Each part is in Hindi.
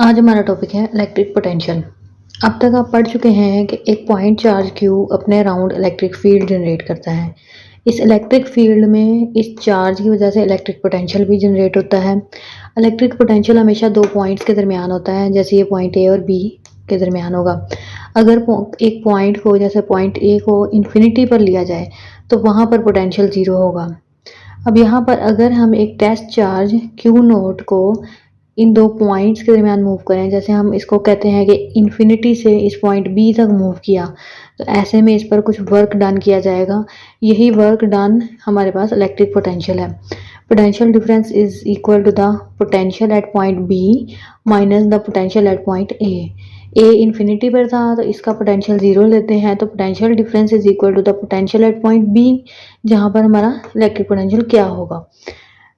आज हमारा टॉपिक है इलेक्ट्रिक पोटेंशियल। अब तक आप पढ़ चुके हैं कि एक पॉइंट चार्ज क्यू अपने अराउंड इलेक्ट्रिक फील्ड जनरेट करता है। इस इलेक्ट्रिक फील्ड में इस चार्ज की वजह से इलेक्ट्रिक पोटेंशियल भी जनरेट होता है। इलेक्ट्रिक पोटेंशियल हमेशा दो पॉइंट्स के दरमियान होता है, जैसे ये पॉइंट ए और बी के दरमियान होगा। अगर एक पॉइंट को, जैसे पॉइंट ए को इन्फिनिटी पर लिया जाए तो वहाँ पर पोटेंशियल ज़ीरो होगा। अब यहाँ पर अगर हम एक टेस्ट चार्ज क्यू नोट को इन दो पॉइंट्स के दरमियान मूव करें, जैसे हम इसको कहते हैं कि इन्फिनिटी से इस पॉइंट बी तक मूव किया, तो ऐसे में इस पर कुछ वर्क डन किया जाएगा। यही वर्क डन हमारे पास इलेक्ट्रिक पोटेंशियल है। Potential difference is equal to the potential at point B minus the potential at point A. A infinity पर था तो इसका पोटेंशियल ज़ीरो लेते हैं, तो potential difference is equal to the potential at point B, जहाँ पर हमारा इलेक्ट्रिक पोटेंशियल क्या होगा,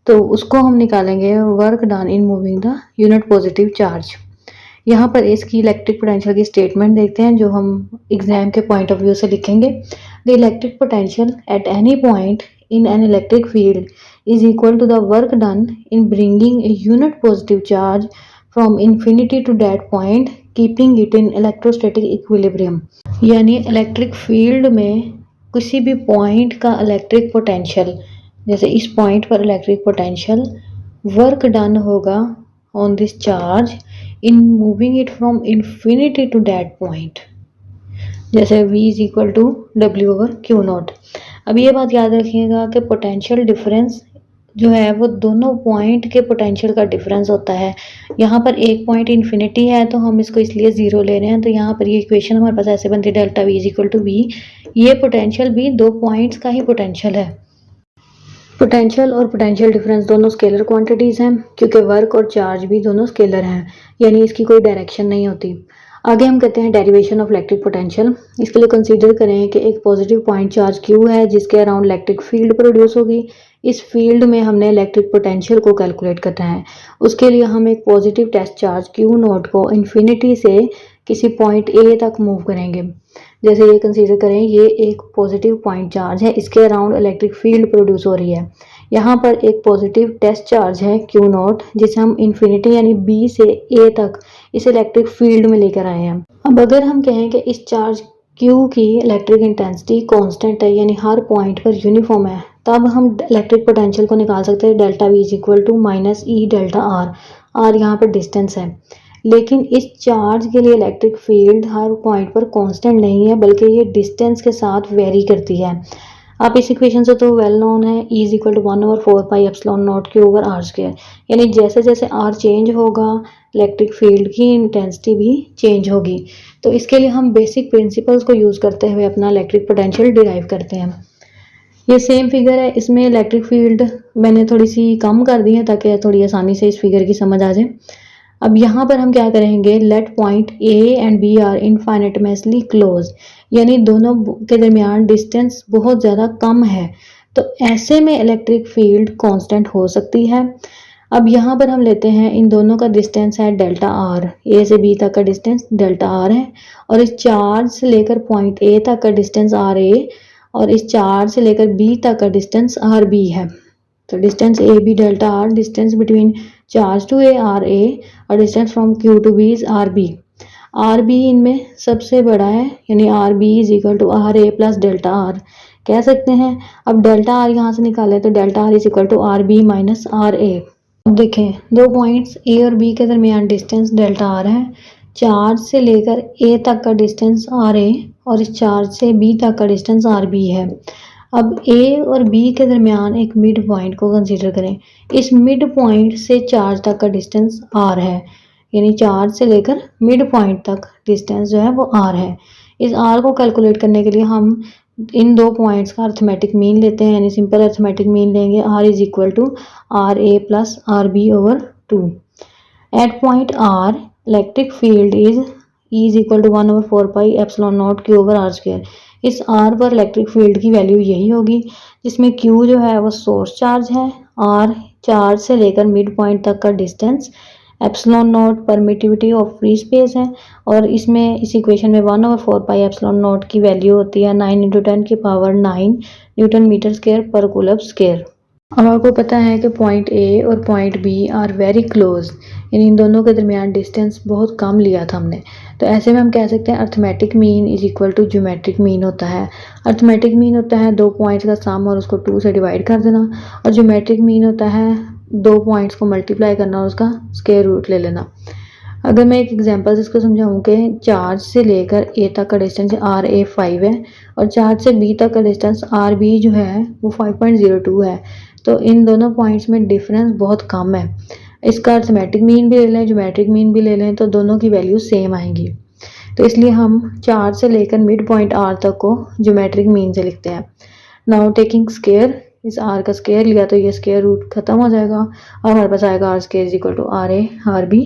तो उसको हम निकालेंगे work done in moving the unit positive charge. यहाँ पर इसकी इलेक्ट्रिक पोटेंशियल की स्टेटमेंट देखते हैं जो हम एग्जाम के पॉइंट ऑफ व्यू से लिखेंगे। The electric potential at any point in an electric field is equal to the work done in bringing a unit positive charge from infinity to that point keeping it in electrostatic equilibrium. यानी इलेक्ट्रिक फील्ड में किसी भी पॉइंट का इलेक्ट्रिक पोटेंशियल, जैसे इस पॉइंट पर इलेक्ट्रिक पोटेंशियल वर्क डन होगा on this charge in moving it from infinity to that point, जैसे v is equal to W over Q naught. अब ये बात याद रखिएगा कि पोटेंशियल डिफरेंस जो है वो दोनों पॉइंट के पोटेंशियल का डिफरेंस होता है। यहाँ पर एक पॉइंट इन्फिनिटी है तो हम इसको इसलिए ज़ीरो ले रहे हैं, तो यहाँ पर ये इक्वेशन हमारे पास ऐसे बनती है delta v is equal to V. ये पोटेंशियल भी दो पॉइंट्स का ही पोटेंशियल है। पोटेंशियल और पोटेंशियल डिफरेंस दोनों स्केलर क्वांटिटीज़ हैं, क्योंकि वर्क और चार्ज भी दोनों स्केलर हैं, यानी इसकी कोई डायरेक्शन नहीं होती। आगे हम कहते हैं डेरिवेशन ऑफ इलेक्ट्रिक पोटेंशियल। इसके लिए कंसीडर करें कि एक पॉजिटिव पॉइंट चार्ज क्यू है जिसके अराउंड इलेक्ट्रिक फील्ड प्रोड्यूस होगी। इस फील्ड में हमने इलेक्ट्रिक पोटेंशियल को कैलकुलेट करना है। उसके लिए हम एक positive test charge Q naught को इन्फिनिटी से किसी पॉइंट ए तक मूव करेंगे। जैसे ये कंसीडर करें, ये एक पॉजिटिव पॉइंट चार्ज है, इसके अराउंड इलेक्ट्रिक फील्ड प्रोड्यूस हो रही है। यहाँ पर एक पॉजिटिव टेस्ट चार्ज है क्यू नॉट, जिसे हम इन्फिनिटी यानी बी से ए तक इस इलेक्ट्रिक फील्ड में लेकर आए हैं। अब अगर हम कहें कि इस चार्ज क्यू की इलेक्ट्रिक इंटेंसिटी कांस्टेंट है, यानी हर पॉइंट पर यूनिफॉर्म है, तब हम इलेक्ट्रिक पोटेंशियल को निकाल सकते हैं delta V is equal to minus E delta R. R यहाँ पर डिस्टेंस है, लेकिन इस चार्ज के लिए इलेक्ट्रिक फील्ड हर पॉइंट पर कांस्टेंट नहीं है, बल्कि ये डिस्टेंस के साथ वेरी करती है। आप इस इक्वेशन से तो वेल नोन है, E is equal to 1/4 pi epsilon naught Q over R square. यानी जैसे जैसे आर चेंज होगा इलेक्ट्रिक फील्ड की इंटेंसिटी भी चेंज होगी। तो इसके लिए हम बेसिक प्रिंसिपल्स को यूज़ करते हुए अपना इलेक्ट्रिक पोटेंशियल डिराइव करते हैं। ये सेम फिगर है, इसमें इलेक्ट्रिक फील्ड मैंने थोड़ी सी कम कर दी है ताकि थोड़ी आसानी से इस फिगर की समझ आ जाए। अब यहाँ पर हम क्या करेंगे, let point A and B are infinitesimally close, यानी दोनों के दरमियान डिस्टेंस बहुत ज़्यादा कम है, तो ऐसे में इलेक्ट्रिक फील्ड कांस्टेंट हो सकती है। अब यहाँ पर हम लेते हैं इन दोनों का डिस्टेंस है डेल्टा आर, ए से बी तक का डिस्टेंस डेल्टा आर है, और इस चार्ज से लेकर पॉइंट ए तक का डिस्टेंस आर ए, और इस चार्ज से लेकर बी तक का डिस्टेंस आर बी है। तो distance A B delta R, distance between charge to A R A, और distance from Q to B is R B. R B इनमें सबसे बड़ा है, यानी R B is equal to R A plus delta R कह सकते हैं। अब डेल्टा आर यहाँ से निकाले तो delta R is equal to R B minus R A. अब देखें, दो पॉइंट्स ए और बी के दरमियान डिस्टेंस डेल्टा आर है, चार्ज से लेकर ए तक का डिस्टेंस आर ए, और इस चार्ज से बी तक का डिस्टेंस आर बी है। अब ए और बी के दरमियान एक मिड पॉइंट को कंसीडर करें। इस मिड पॉइंट से चार्ज तक का डिस्टेंस आर है, यानी चार्ज से लेकर मिड पॉइंट तक डिस्टेंस जो है वो आर है। इस आर को कैलकुलेट करने के लिए हम इन दो पॉइंट्स का अर्थमेटिक मीन लेते हैं, यानी सिंपल अर्थमेटिक मीन लेंगे। R is equal to R A plus R B over 2। At point R electric field is equal to 1/4 pi epsilon naught Q over R square. इस आर पर इलेक्ट्रिक फील्ड की वैल्यू यही होगी, जिसमें क्यू जो है वो सोर्स चार्ज है, आर चार्ज से लेकर मिड पॉइंट तक का distance, epsilon naught permittivity of free space है, और इसमें इस इक्वेशन में 1/4 पाई एप्सिलॉन नॉट की वैल्यू होती है 9 × 10⁹ न्यूटन मीटर स्क्वायर पर कूलम स्क्वायर। अब आपको पता है कि पॉइंट ए और point B are very close, यानी इन दोनों के दरमियान डिस्टेंस बहुत कम लिया था हमने। तो ऐसे में हम कह सकते हैं arithmetic mean is equal to geometric mean होता है। अर्थमेटिक मीन होता है 2 पॉइंट्स का सम और उसको 2 से डिवाइड कर देना, और ज्योमेट्रिक मीन होता है 2 पॉइंट्स को मल्टीप्लाई करना और उसका स्क्वायर रूट ले लेना। अगर मैं एक एग्जांपल से इसको समझाऊं कि चार्ज से लेकर ए तक का डिस्टेंस आर ए 5 है और चार्ज से बी तक का डिस्टेंस आर बी जो है वो 5.02 है, तो इन दोनों पॉइंट्स में डिफरेंस बहुत कम है। इसका अर्थमेटिक मीन भी ले लें, ज्योमेट्रिक मीन भी ले लें, तो दोनों की वैल्यू सेम आएंगी। तो इसलिए हम चार्ज से लेकर मिड पॉइंट आर तक को ज्योमेट्रिक मीन से लिखते हैं। नाउ टेकिंग स्क्वायर, इस आर का स्क्वायर लिया तो ये स्क्वायर रूट खत्म हो जाएगा और हमारे पास आएगा R square is equal to R A R B.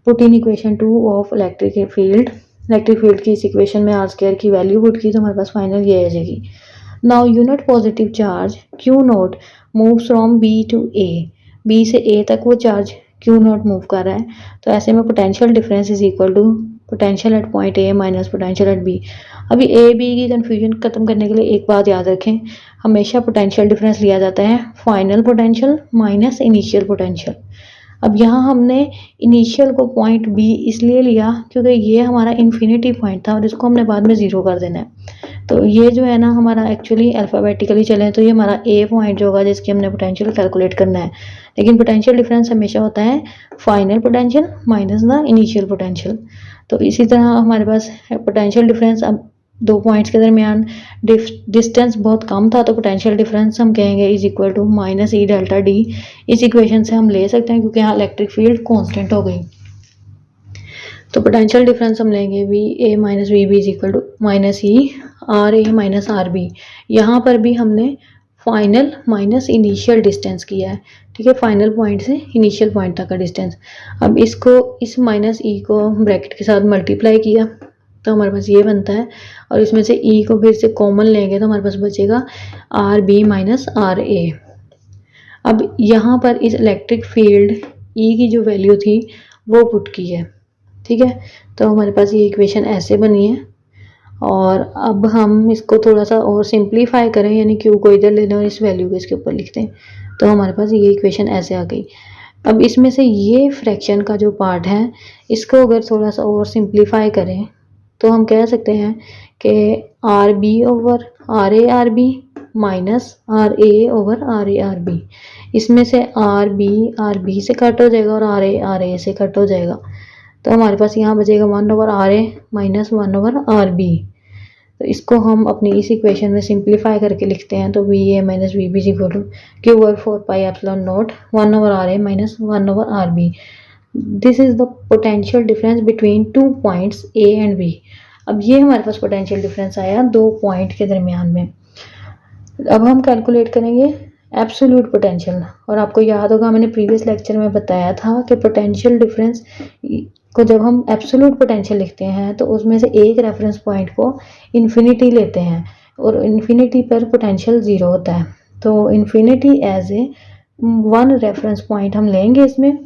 Put in equation 2 of electric field की इस इक्वेशन में आर स्क्वायर की वैल्यू पुट की तो हमारे पास फाइनल ये आ जाएगी। Now unit positive charge Q naught moves from B to A, B से ए तक वो चार्ज क्यू नॉट मूव कर रहा है, तो ऐसे में potential difference is equal to potential at point A minus potential at B. अभी ए बी की कन्फ्यूजन खत्म करने के लिए एक बात याद रखें, हमेशा पोटेंशियल डिफरेंस लिया जाता है final potential minus initial potential. अब यहाँ हमने इनिशियल को पॉइंट बी इसलिए लिया क्योंकि ये हमारा इन्फिनिटी पॉइंट था और इसको हमने बाद में ज़ीरो कर देना है। तो ये जो है ना हमारा एक्चुअली अल्फ़ाबेटिकली चले तो ये हमारा ए पॉइंट जो होगा जिसकी हमने पोटेंशियल कैलकुलेट करना है, लेकिन पोटेंशियल डिफरेंस हमेशा होता है final potential minus the initial potential. तो इसी तरह हमारे पास पोटेंशियल डिफरेंस, अब 2 पॉइंट्स के दरमियान डिस्टेंस बहुत कम था तो पोटेंशियल डिफरेंस हम कहेंगे is equal to minus E delta D. इस इक्वेशन से हम ले सकते हैं क्योंकि यहाँ इलेक्ट्रिक फील्ड कांस्टेंट हो गई। तो पोटेंशियल डिफरेंस हम लेंगे V A minus V B is equal to minus E R A minus R B. यहाँ पर भी हमने फाइनल माइनस इनिशियल डिस्टेंस किया है, ठीक है, फाइनल पॉइंट से इनिशियल पॉइंट तक का डिस्टेंस। अब इसको इस माइनस ई को ब्रैकेट के साथ मल्टीप्लाई किया तो हमारे पास ये बनता है, और इसमें से ई को फिर से कॉमन लेंगे तो हमारे पास बचेगा are B minus R A. अब यहाँ पर इस इलेक्ट्रिक फील्ड ई की जो वैल्यू थी वो पुट की है, ठीक है। तो हमारे पास ये इक्वेशन ऐसे बनी है, और अब हम इसको थोड़ा सा और सिंप्लीफाई करें, यानी क्यू को इधर ले लें और इस वैल्यू को इसके ऊपर लिख दें, तो हमारे पास ये इक्वेशन ऐसे आ गई। अब इसमें से ये फ्रैक्शन का जो पार्ट है इसको अगर थोड़ा सा और सिंप्लीफाई करें तो हम कह सकते हैं कि R B over R B minus R A over R B. इसमें से आर बी से कट हो जाएगा और आर ए से कट हो जाएगा, तो हमारे पास यहाँ बचेगा 1 over R A minus 1 over R B. तो इसको हम अपनी इस इक्वेशन में सिंप्लीफाई करके लिखते हैं तो V A minus V B is equal to Q over 4 pi epsilon naught 1 over R A minus 1 over R B. This is the potential difference between 2 points A and B. अब ये हमारे पास पोटेंशियल डिफरेंस आया 2 पॉइंट के दरमियान में। अब हम कैलकुलेट करेंगे एब्सोल्यूट पोटेंशियल, और आपको याद होगा मैंने प्रीवियस लेक्चर में बताया था कि पोटेंशियल डिफरेंस को जब हम एब्सोल्यूट पोटेंशियल लिखते हैं तो उसमें से एक रेफरेंस पॉइंट को इन्फिनिटी लेते हैं और इन्फिनिटी पर पोटेंशियल 0 होता है, तो infinity as a 1 reference point हम लेंगे इसमें।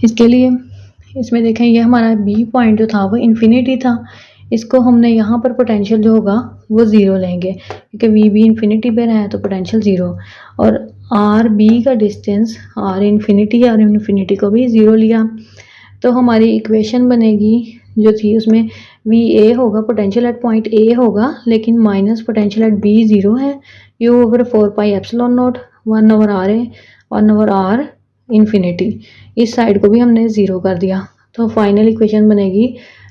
इसके लिए इसमें देखें ये हमारा बी पॉइंट जो था वो इन्फिनिटी था, इसको हमने यहाँ पर पोटेंशियल जो होगा वो 0 लेंगे क्योंकि वी बी इन्फिनिटी पर है तो पोटेंशियल 0, और आर बी का डिस्टेंस आर इन्फिनिटी को भी 0 लिया, तो हमारी इक्वेशन बनेगी जो थी उसमें वी ए होगा पोटेंशियल एट पॉइंट ए होगा लेकिन माइनस पोटेंशियल एट बी 0 है, U over 4 pi epsilon naught 1 over R A 1 over R infinity. इस साइड को भी हमने 0 कर दिया, तो फाइनल इक्वेशन बनेगी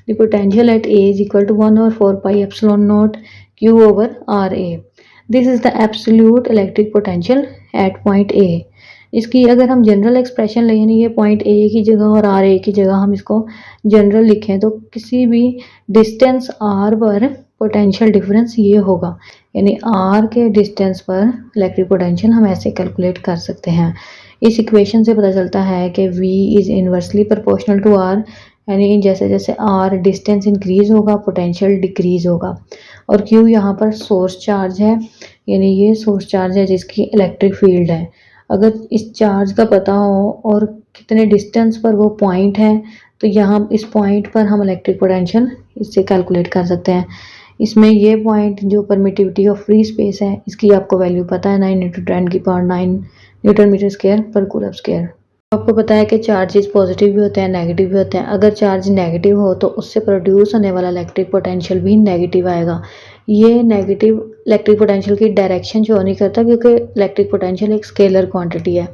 the potential at A is equal to 1 over 4 pi epsilon naught Q over R A. This is the absolute electric potential at point A. इसकी अगर हम जनरल एक्सप्रेशन लें, यानी ये पॉइंट ए की जगह और आर ए की जगह हम इसको जनरल लिखें तो किसी भी डिस्टेंस आर पर पोटेंशियल डिफरेंस ये होगा, यानी आर के डिस्टेंस पर इलेक्ट्रिक पोटेंशियल हम ऐसे कैलकुलेट कर सकते हैं। इस इक्वेशन से पता चलता है कि V is inversely proportional to R, यानी जैसे जैसे R डिस्टेंस इंक्रीज होगा पोटेंशियल डिक्रीज होगा, और Q यहाँ पर सोर्स चार्ज है, यानी ये सोर्स चार्ज है जिसकी इलेक्ट्रिक फील्ड है। अगर इस चार्ज का पता हो और कितने डिस्टेंस पर वो पॉइंट है तो यहाँ इस पॉइंट पर हम इलेक्ट्रिक पोटेंशियल इससे कैलकुलेट कर सकते हैं। इसमें ये पॉइंट जो परमिटिविटी ऑफ फ्री स्पेस है इसकी आपको वैल्यू पता है 9 × 10⁹ न्यूटन मीटर स्क्वायर पर कूलम स्क्वायर। आपको पता है कि चार्जेस पॉजिटिव भी होते हैं, नेगेटिव भी होते हैं। अगर चार्ज नेगेटिव हो तो उससे प्रोड्यूस होने वाला इलेक्ट्रिक पोटेंशियल भी नेगेटिव आएगा। ये नेगेटिव इलेक्ट्रिक पोटेंशियल की डायरेक्शन शो नहीं करता, क्योंकि इलेक्ट्रिक पोटेंशियल एक स्केलर क्वांटिटी है।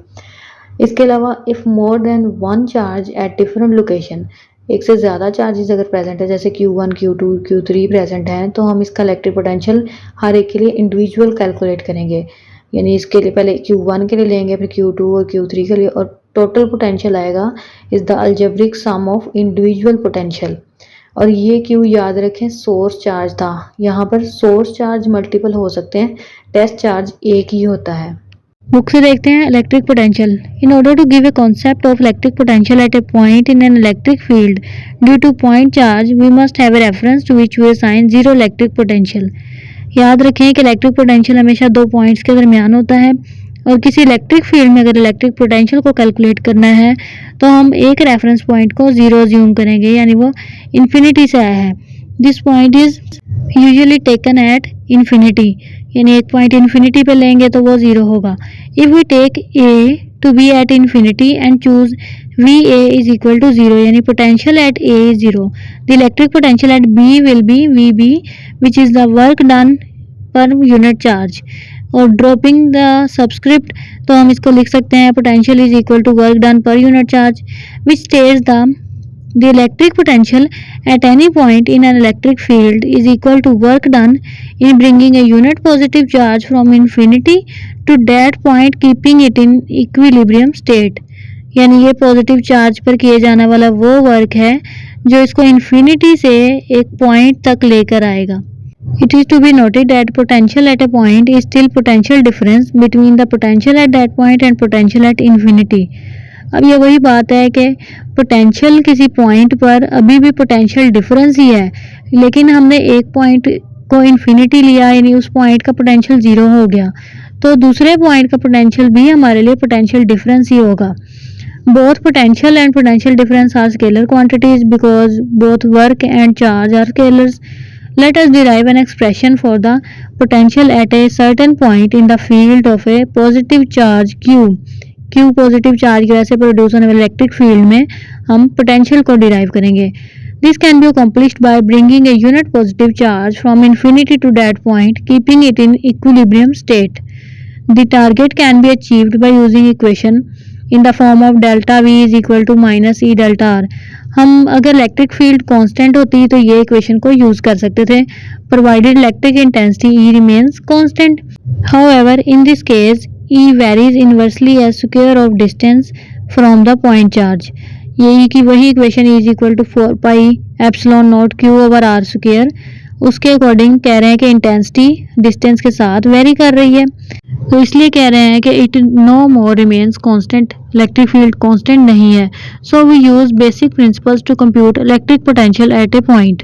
इसके अलावा if more than one charge at different location, एक से ज़्यादा चार्जेस अगर प्रेजेंट है, जैसे Q1, Q2, Q3 प्रेजेंट हैं, तो हम इसका इलेक्ट्रिक पोटेंशियल हर एक के लिए इंडिविजुअल कैलकुलेट करेंगे। यानी इसके लिए पहले Q1 के लिए लेंगे, फिर Q2 और Q3 के लिए, और टोटल पोटेंशियल आएगा is the algebraic sum of individual potential. और ये Q याद रखें सोर्स चार्ज था। यहाँ पर सोर्स चार्ज मल्टीपल हो सकते हैं, टेस्ट चार्ज एक ही होता है। बुक से देखते हैं electric potential. In order to give a concept of electric potential at a point in an electric field due to point charge, we must have a reference to which we assign zero electric potential. याद रखें कि इलेक्ट्रिक पोटेंशियल हमेशा दो पॉइंट्स के दरमियान होता है, और किसी इलेक्ट्रिक फील्ड में अगर इलेक्ट्रिक पोटेंशियल को कैलकुलेट करना है तो हम एक रेफरेंस पॉइंट को जीरो अज्यूम करेंगे, यानी वो इन्फिनिटी से आया है। This point is usually taken at infinity, यानी एक पॉइंट इन्फिनिटी पे लेंगे तो वो जीरो होगा। If we take A to B at infinity and choose V A is equal to zero, यानी potential at A is zero, the electric potential at B will be V B which is the work done per unit charge. और ड्रॉपिंग द सबस्क्रिप्ट, तो हम इसको लिख सकते हैं potential is equal to work done per unit charge, which states the electric potential at any point in an electric field is equal to work done in bringing a unit positive charge from infinity to that point, keeping it in equilibrium state। यानी ये पॉजिटिव चार्ज पर किए जाने वाला वो वर्क है जो इसको इन्फिनिटी से एक पॉइंट तक लेकर आएगा। It is to be noted that potential at a point is still potential difference between the potential at that point and potential at infinity। अब ये वही बात है कि पोटेंशियल किसी पॉइंट पर अभी भी पोटेंशियल डिफरेंस ही है, लेकिन हमने एक पॉइंट को इन्फिनिटी लिया, यानी उस पॉइंट का पोटेंशियल ज़ीरो हो गया, तो दूसरे पॉइंट का पोटेंशियल भी हमारे लिए पोटेंशियल डिफरेंस ही होगा। Both potential and potential difference are scalar quantities because both work and charge are scalars. Let us derive an expression for the potential at a certain point in the field of a positive charge Q। Q positive charge की वजह से प्रोड्यूस होने वाले इलेक्ट्रिक फील्ड में हम पोटेंशियल को डिराइव करेंगे। This can be accomplished by bringing a unit positive charge from infinity to that point, keeping it in equilibrium state. The target can be achieved by using equation in the form of delta V is equal to minus E delta R. हम अगर इलेक्ट्रिक फील्ड कांस्टेंट होती तो ये इक्वेशन को यूज कर सकते थे, provided electric intensity E remains constant. However in this case E varies inversely as square of distance from the point charge। ये E की वही equation E is equal to 4 pi epsilon naught Q over R square, उसके अकॉर्डिंग कह रहे हैं कि इंटेंसिटी डिस्टेंस के साथ वेरी कर रही है, तो इसलिए कह रहे हैं कि it no more remains constant, electric field constant नहीं है। So we use basic principles to compute electric potential at a point.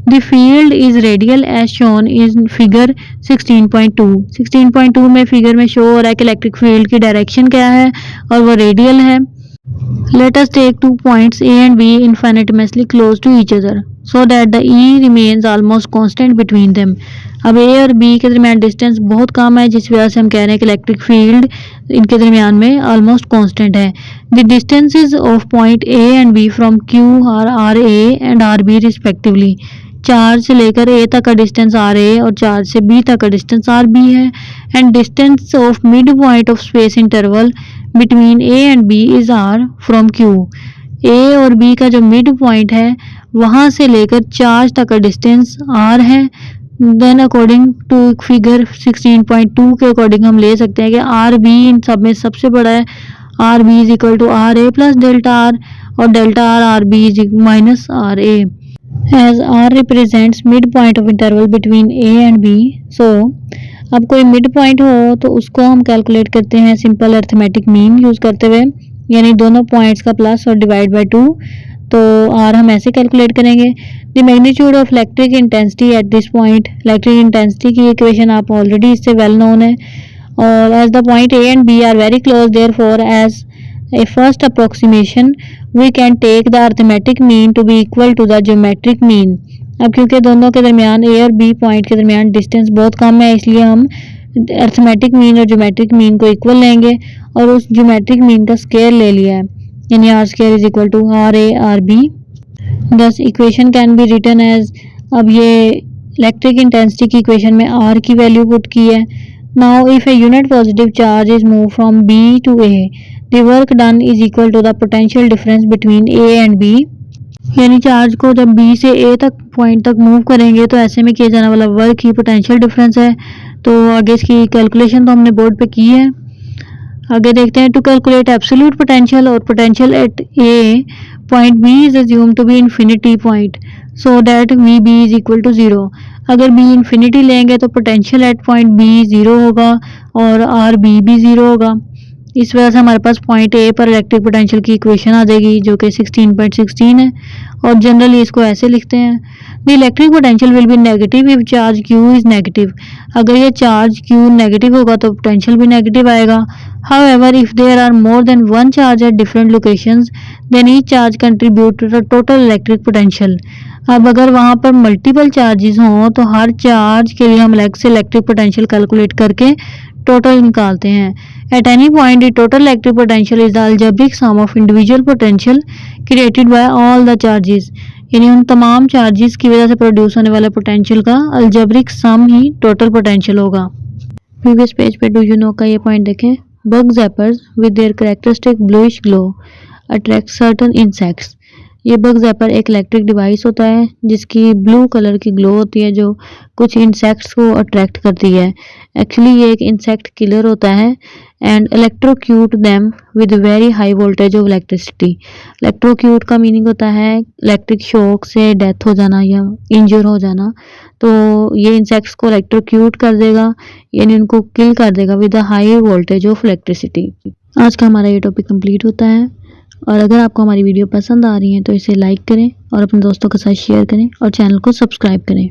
The field is radial as shown in figure 16.2। 16.2 में फिगर में शो हो रहा है कि इलेक्ट्रिक फील्ड की डायरेक्शन क्या है और वो रेडियल है। Let us take 2 points A and B infinitesimally close to each other so that the E remains almost constant between them। अब A और B के दरमियान डिस्टेंस बहुत कम है, जिस वजह से हम कह रहे हैं कि इलेक्ट्रिक फील्ड इनके दरमियान में ऑलमोस्ट कांस्टेंट है। The distances of point A and B from Q R A and R B respectively. Charge से लेकर A तक का डिस्टेंस आर A और चार्ज से B तक का डिस्टेंस आर B है। And distance of mid point of space interval between A and B is R from Q। A और B का जो मिड पॉइंट है वहाँ से लेकर चार्ज तक का डिस्टेंस R है। देन अकॉर्डिंग टू फिगर 16.2 के अकॉर्डिंग हम ले सकते हैं कि आर बी इन सब में सबसे बड़ा है। R B is equal to R A plus delta R, और delta R R B is minus R A. As R represents mid point of interval between A and B, so अब कोई मिड पॉइंट हो तो उसको हम कैलकुलेट करते हैं सिंपल अर्थमेटिक मीन यूज करते हुए, यानी दोनों पॉइंट्स का प्लस और डिवाइड बाय 2। तो आर हम ऐसे कैलकुलेट करेंगे। The magnitude of electric intensity at this point, electric intensity की इक्वेशन आप ऑलरेडी इससे वेल नोन है। और as the point A and B are very close, therefore as a first approximation we can take the arithmetic mean to be equal to the geometric mean. अब क्योंकि दोनों के दरमियान ए और बी पॉइंट के दरमियान डिस्टेंस बहुत कम है, इसलिए हम अर्थमेटिक मीन और ज्योमेट्रिक मीन को इक्वल लेंगे और उस ज्योमेट्रिक मीन का स्केयर ले लिया है। यानी R square is equal to R A R B. This equation can be written as, अब ये इलेक्ट्रिक इंटेंसिटी की इक्वेशन में आर की वैल्यू पुट की है। Now if a unit positive charge is move from B to A, the work done is equal to the potential difference between A and B. यानी चार्ज को जब बी से ए तक पॉइंट तक मूव करेंगे तो ऐसे में किया जाने वाला वर्क ही पोटेंशियल डिफरेंस है। तो आगे इसकी कैलकुलेशन तो हमने बोर्ड पे की है। आगे देखते हैं, टू कैलकुलेट एब्सोल्यूट पोटेंशियल और potential at a point B is assume to be infinity point so that V B is equal to zero. अगर बी इन्फिनिटी लेंगे तो potential at point B zero होगा और आर बी भी ज़ीरो होगा। इस वजह से हमारे पास पॉइंट ए पर इलेक्ट्रिक पोटेंशियल की इक्वेशन आ जाएगी जो कि 16.16 है, और जनरली इसको ऐसे लिखते हैं, the electric potential will be negative if charge Q is negative. अगर ये चार्ज क्यू नेगेटिव होगा तो पोटेंशियल भी नेगेटिव आएगा। However, if there are more than one charge at different locations, then each charge contribute to the total electric potential. अब अगर वहाँ पर मल्टीपल चार्जेस हों तो हर चार्ज के लिए हम अलग से इलेक्ट्रिक पोटेंशियल कैलकुलेट करके टोटल निकालते हैं। At any point, the total electric potential is the algebraic sum of individual potential created by all the charges. यानी उन तमाम चार्जेस की वजह से प्रोड्यूस होने वाले पोटेंशियल का अल्जेब्रिक सम ही टोटल पोटेंशियल होगा। प्रीवियस पेज पे डू यू नो का ये पॉइंट देखें, bug zappers with their characteristic bluish glow attract certain insects. ये बग जैपर एक इलेक्ट्रिक डिवाइस होता है जिसकी ब्लू कलर की ग्लो होती है जो कुछ इंसेक्ट्स को अट्रैक्ट करती है। एक्चुअली ये एक इंसेक्ट किलर होता है and electrocute them with very high voltage of electricity. Electrocute का मीनिंग होता है इलेक्ट्रिक शॉक से डेथ हो जाना या इंजर हो जाना। तो ये इंसेक्ट्स को इलेक्ट्रोक्यूट कर देगा, यानी उनको किल कर देगा with the high voltage of electricity. आज का हमारा ये टॉपिक कंप्लीट होता है, और अगर आपको हमारी वीडियो पसंद आ रही है तो इसे लाइक करें और अपने दोस्तों के साथ शेयर करें और चैनल को सब्सक्राइब करें।